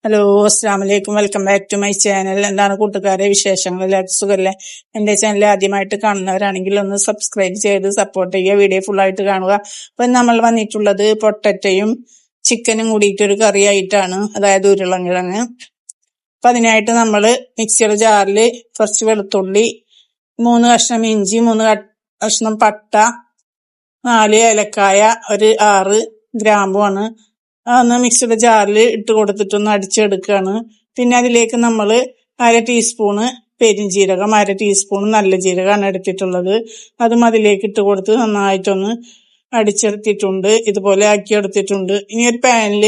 Hello, അസ്സാം വലൈക്കും. Welcome back to my channel. എന്താണ് കൂട്ടുകാരെ വിശേഷങ്ങൾ? എല്ലാവർക്കും സുഖല്ലേ? എന്റെ ചാനൽ ആദ്യമായിട്ട് കാണുന്നവരാണെങ്കിൽ ഒന്ന് സബ്സ്ക്രൈബ് ചെയ്ത് സപ്പോർട്ട് ചെയ്യുക. വീഡിയോ ഫുൾ ആയിട്ട് കാണുക. അപ്പൊ നമ്മൾ വന്നിട്ടുള്ളത് പൊട്ടറ്റയും ചിക്കനും കൂടിയിട്ടൊരു കറി ആയിട്ടാണ്, അതായത് ഉരുളൻകിഴങ്ങ്. അപ്പൊ അതിനായിട്ട് നമ്മൾ മിക്സിയുടെ ജാറിൽ കുറച്ച് വെളുത്തുള്ളി, 3 കഷ്ണം ഇഞ്ചി, 3 കഷ്ണം പട്ട, 4 ഏലക്കായ, ഒരു 6 ഗ്രാമ്പുമാണ്. അതൊന്ന് മിക്സിയുടെ ജാറിൽ ഇട്ട് കൊടുത്തിട്ടൊന്ന് അടിച്ചെടുക്കുകയാണ്. പിന്നെ അതിലേക്ക് നമ്മൾ 1/2 ടീസ്പൂണ് പെരുംജീരകം, 1/2 ടീസ്പൂൺ നല്ല ജീരകമാണ് എടുത്തിട്ടുള്ളത്. അതും അതിലേക്ക് ഇട്ട് കൊടുത്ത് നന്നായിട്ടൊന്ന് അടിച്ചെടുത്തിട്ടുണ്ട്. ഇതുപോലെ ആക്കിയെടുത്തിട്ടുണ്ട്. ഇനി ഒരു പാനിൽ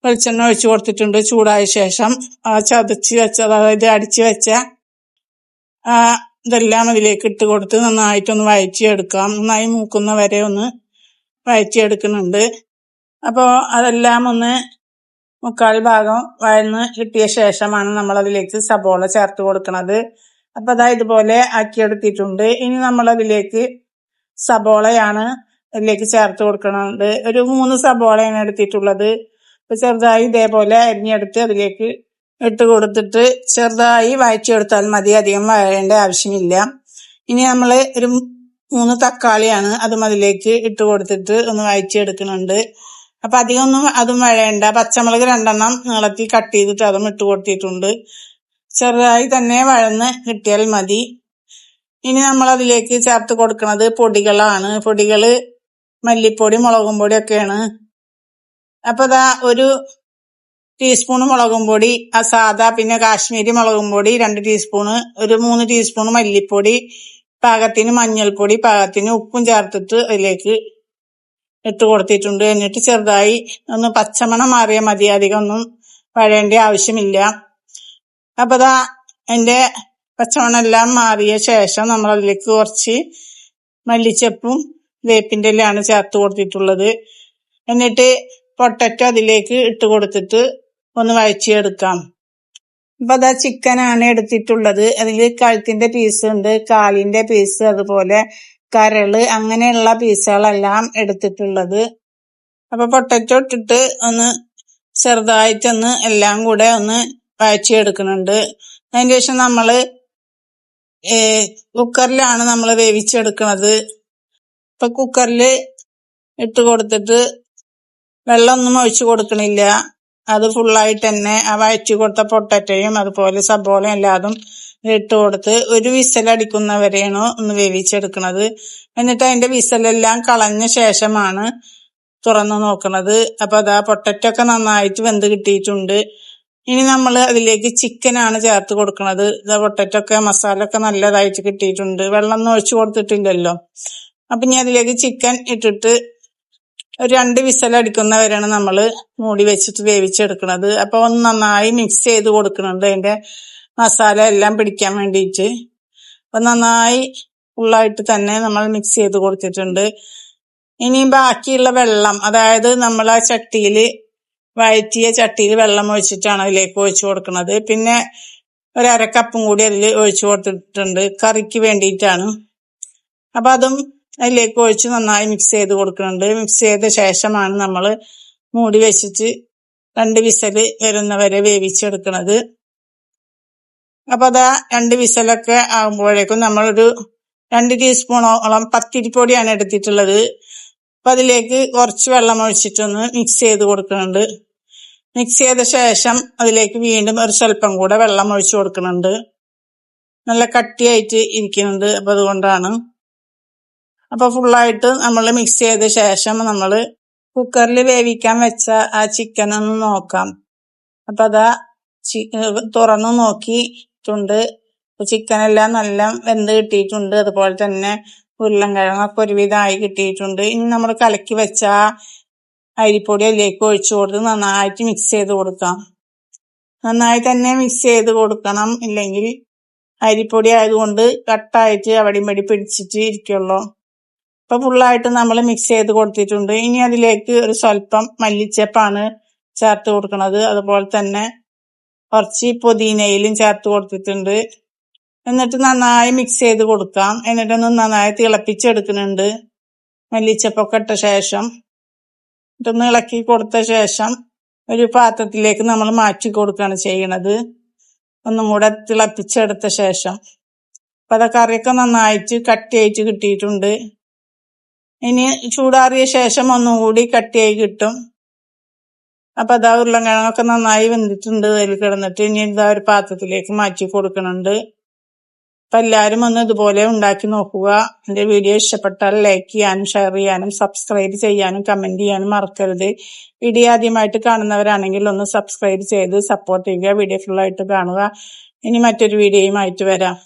വെളിച്ചെണ്ണ ഒഴിച്ചു കൊടുത്തിട്ടുണ്ട്. ചൂടായ ശേഷം ആ ചതച്ച് വെച്ച, അതായത് അടിച്ചു വെച്ച ഇതെല്ലാം അതിലേക്ക് ഇട്ട് കൊടുത്ത് നന്നായിട്ടൊന്ന് വഴറ്റിയെടുക്കാം. നന്നായി മൂക്കുന്ന വരെ ഒന്ന് വഴറ്റിയെടുക്കുന്നുണ്ട്. അപ്പോൾ അതെല്ലാം ഒന്ന് 3/4 ഭാഗം വഴന്ന് കിട്ടിയ ശേഷമാണ് നമ്മൾ അതിലേക്ക് സബോള ചേർത്ത് കൊടുക്കുന്നത്. അപ്പൊ അതാ ഇതുപോലെ ആക്കിയെടുത്തിട്ടുണ്ട്. ഇനി നമ്മൾ അതിലേക്ക് സബോളയാണ് അതിലേക്ക് ചേർത്ത് കൊടുക്കുന്നത്. ഒരു 3 സബോളയാണ് എടുത്തിട്ടുള്ളത്. അപ്പൊ ചെറുതായി ഇതേപോലെ അരിഞ്ഞെടുത്ത് അതിലേക്ക് ഇട്ട് കൊടുത്തിട്ട് ചെറുതായി വഴറ്റിയെടുത്താൽ മതി, അധികം വഴേണ്ട ആവശ്യമില്ല. ഇനി നമ്മൾ ഒരു 3 തക്കാളിയാണ് അതും അതിലേക്ക് ഇട്ട് കൊടുത്തിട്ട് ഒന്ന് വഴറ്റിയെടുക്കുന്നുണ്ട്. അപ്പൊ അധികം ഒന്നും അതും വഴേണ്ട. പച്ചമുളക് 2 നീളത്തിൽ കട്ട് ചെയ്തിട്ട് അതും ഇട്ട് കൊടുത്തിട്ടുണ്ട്. ചെറുതായി തന്നെ വഴന്ന് കിട്ടിയാൽ മതി. ഇനി നമ്മൾ അതിലേക്ക് ചേർത്ത് കൊടുക്കുന്നത് പൊടികളാണ്. പൊടികള് മല്ലിപ്പൊടി, മുളകും പൊടി ഒക്കെയാണ്. അപ്പൊ ഇതാ 1 ടീസ്പൂൺ മുളകും പൊടി സാദാ, പിന്നെ കാശ്മീരി മുളകും പൊടി 2 ടീസ്പൂണ്, ഒരു 3 ടീസ്പൂൺ മല്ലിപ്പൊടി, പാകത്തിന് മഞ്ഞൾപ്പൊടി, പാകത്തിന് ഉപ്പും ചേർത്തിട്ട് അതിലേക്ക് ഇട്ട് കൊടുത്തിട്ടുണ്ട്. എന്നിട്ട് ചെറുതായി ഒന്ന് പച്ചമണം മാറിയാൽ മതി, അധികം ഒന്നും വഴേണ്ട ആവശ്യമില്ല. അപ്പൊ ദാ എന്റെ പച്ചമണം എല്ലാം മാറിയ ശേഷം നമ്മൾ അതിലേക്ക് കുറച്ച് മല്ലിച്ചപ്പും വേപ്പിന്റെ ഇലയാണ് ചേർത്ത് കൊടുത്തിട്ടുള്ളത്. എന്നിട്ട് പൊട്ടറ്റോ അതിലേക്ക് ഇട്ട് കൊടുത്തിട്ട് ഒന്ന് വഴറ്റിയെടുക്കാം. അപ്പൊ അതാ ചിക്കനാണ് എടുത്തിട്ടുള്ളത്. അതിൽ കഴുത്തിന്റെ പീസ് ഉണ്ട്, കാലിന്റെ പീസ്, അതുപോലെ കരള്, അങ്ങനെയുള്ള പീസുകളെല്ലാം എടുത്തിട്ടുള്ളത്. അപ്പൊ പൊട്ടറ്റോ ഇട്ടിട്ട് ഒന്ന് ചെറുതായിട്ടൊന്ന് എല്ലാം കൂടെ ഒന്ന് വഴറ്റിയെടുക്കുന്നുണ്ട്. അതിന് ശേഷം നമ്മള് കുക്കറിലാണ് നമ്മൾ വേവിച്ചെടുക്കുന്നത്. ഇപ്പൊ കുക്കറിൽ ഇട്ട് കൊടുത്തിട്ട് വെള്ളമൊന്നും ഒഴിച്ചു കൊടുക്കണില്ല. അത് ഫുള്ളായിട്ട് തന്നെ ആ വഴറ്റി കൊടുത്ത പൊട്ടറ്റയും അതുപോലെ സബോളയും എല്ലാതും ഇട്ട് കൊടുത്ത് ഒരു വിസലടിക്കുന്നവരെയാണോ ഒന്ന് വേവിച്ചെടുക്കുന്നത്. എന്നിട്ട് അതിന്റെ വിസലെല്ലാം കളഞ്ഞ ശേഷമാണ് തുറന്നു നോക്കുന്നത്. അപ്പൊ അതാ പൊട്ടറ്റോ ഒക്കെ നന്നായിട്ട് വെന്ത് കിട്ടിയിട്ടുണ്ട്. ഇനി നമ്മൾ അതിലേക്ക് ചിക്കനാണ് ചേർത്ത് കൊടുക്കുന്നത്. പൊട്ടറ്റോ ഒക്കെ മസാല ഒക്കെ നല്ലതായിട്ട് കിട്ടിയിട്ടുണ്ട്. വെള്ളമൊന്നും ഒഴിച്ചു കൊടുത്തിട്ടില്ലല്ലോ. അപ്പൊ ഇനി അതിലേക്ക് ചിക്കൻ ഇട്ടിട്ട് ഒരു 2 വിസലടിക്കുന്നവരെയാണ് നമ്മൾ മൂടി വെച്ചിട്ട് വേവിച്ചെടുക്കുന്നത്. അപ്പൊ ഒന്ന് നന്നായി മിക്സ് ചെയ്ത് കൊടുക്കുന്നുണ്ട്, അതിന്റെ മസാല എല്ലാം പിടിക്കാൻ വേണ്ടിയിട്ട്. അപ്പൊ നന്നായി ഫുള്ളായിട്ട് തന്നെ നമ്മൾ മിക്സ് ചെയ്ത് കൊടുത്തിട്ടുണ്ട്. ഇനി ബാക്കിയുള്ള വെള്ളം, അതായത് നമ്മൾ ആ ചട്ടിയിൽ വഴറ്റിയ ചട്ടിയിൽ വെള്ളം ഒഴിച്ചിട്ടാണ് അതിലേക്ക് ഒഴിച്ചു കൊടുക്കുന്നത്. പിന്നെ ഒരു 1/2 കപ്പും കൂടി അതിൽ ഒഴിച്ചു കൊടുത്തിട്ടുണ്ട്, കറിക്ക് വേണ്ടിയിട്ടാണ്. അപ്പൊ അതും അതിലേക്ക് ഒഴിച്ച് നന്നായി മിക്സ് ചെയ്ത് കൊടുക്കുന്നുണ്ട്. മിക്സ് ചെയ്ത ശേഷമാണ് നമ്മൾ മൂടി വെച്ചിട്ട് 2 വിസല് വരുന്നവരെ വേവിച്ചെടുക്കുന്നത്. അപ്പൊ അതാ 2 വിസലൊക്കെ ആകുമ്പോഴേക്കും നമ്മളൊരു 2 ടീസ്പൂണോളം പത്തിരിപ്പൊടിയാണ് എടുത്തിട്ടുള്ളത്. അപ്പൊ അതിലേക്ക് കുറച്ച് വെള്ളം ഒഴിച്ചിട്ടൊന്ന് മിക്സ് ചെയ്ത് കൊടുക്കുന്നുണ്ട്. മിക്സ് ചെയ്ത ശേഷം അതിലേക്ക് വീണ്ടും ഒരു സ്വല്പം കൂടെ വെള്ളം ഒഴിച്ചു കൊടുക്കുന്നുണ്ട്. നല്ല കട്ടിയായിട്ട് ഇരിക്കുന്നുണ്ട്, അപ്പൊ അതുകൊണ്ടാണ്. അപ്പൊ ഫുള്ളായിട്ട് നമ്മൾ മിക്സ് ചെയ്ത ശേഷം നമ്മൾ കുക്കറിൽ വേവിക്കാൻ വെച്ച ആ ചിക്കൻ ഒന്ന് നോക്കാം. അപ്പൊ അതാ തുറന്നു നോക്കിയിട്ടുണ്ട്. ചിക്കൻ എല്ലാം നല്ല വെന്ത് കിട്ടിയിട്ടുണ്ട്. അതുപോലെ തന്നെ ഉരുളൻകിഴങ്ങൊക്കെ ഒരുവിധമായി കിട്ടിയിട്ടുണ്ട്. ഇനി നമ്മൾ കലക്കി വെച്ച അരിപ്പൊടി അതിലേക്ക് ഒഴിച്ചു കൊടുത്ത് നന്നായിട്ട് മിക്സ് ചെയ്ത് കൊടുക്കാം. നന്നായി തന്നെ മിക്സ് ചെയ്ത് കൊടുക്കണം, ഇല്ലെങ്കിൽ അരിപ്പൊടി ആയതുകൊണ്ട് കട്ടായിട്ട് അവിടെയും പടി പിടിച്ചിട്ട് ഇരിക്കുള്ളൂ. അപ്പൊ ഫുള്ളായിട്ട് നമ്മൾ മിക്സ് ചെയ്ത് കൊടുത്തിട്ടുണ്ട്. ഇനി അതിലേക്ക് ഒരു സ്വല്പം മല്ലിച്ചപ്പാണ് ചേർത്ത് കൊടുക്കുന്നത്. അതുപോലെ തന്നെ കുറച്ച് പുതിനയിലും ചേർത്ത് കൊടുത്തിട്ടുണ്ട്. എന്നിട്ട് നന്നായി മിക്സ് ചെയ്ത് കൊടുക്കാം. എന്നിട്ടൊന്ന് നന്നായി തിളപ്പിച്ചെടുക്കുന്നുണ്ട്. മല്ലിച്ചപ്പൊക്കെ ഇട്ട ശേഷം ഇട്ടൊന്ന് ഇളക്കി കൊടുത്ത ശേഷം ഒരു പാത്രത്തിലേക്ക് നമ്മൾ മാറ്റി കൊടുക്കുകയാണ് ചെയ്യണത്. ഒന്നും കൂടെ തിളപ്പിച്ചെടുത്ത ശേഷം. അപ്പൊ അത് കറിയൊക്കെ നന്നായിട്ട് കട്ടിയായിട്ട് കിട്ടിയിട്ടുണ്ട്. ഇനി ചൂടാറിയ ശേഷം ഒന്നും കൂടി കട്ടിയായി കിട്ടും. അപ്പൊ അതാ ഉരുളൻകിഴങ്ങൊക്കെ നന്നായി വെന്തിട്ടുണ്ട് അതിൽ കിടന്നിട്ട്. ഇനി ഇതാ ഒരു പാത്രത്തിലേക്ക് മാറ്റി കൊടുക്കുന്നുണ്ട്. അപ്പൊ എല്ലാവരും ഒന്ന് ഇതുപോലെ ഉണ്ടാക്കി നോക്കുക. എന്റെ വീഡിയോ ഇഷ്ടപ്പെട്ടാൽ ലൈക്ക് ചെയ്യാനും ഷെയർ ചെയ്യാനും സബ്സ്ക്രൈബ് ചെയ്യാനും കമന്റ് ചെയ്യാനും മറക്കരുത്. വീഡിയോ ആദ്യമായിട്ട് കാണുന്നവരാണെങ്കിൽ ഒന്ന് സബ്സ്ക്രൈബ് ചെയ്ത് സപ്പോർട്ട് ചെയ്യുക. വീഡിയോ ഫുള്ളായിട്ട് കാണുക. ഇനി മറ്റൊരു വീഡിയോയുമായിട്ട് വരാം.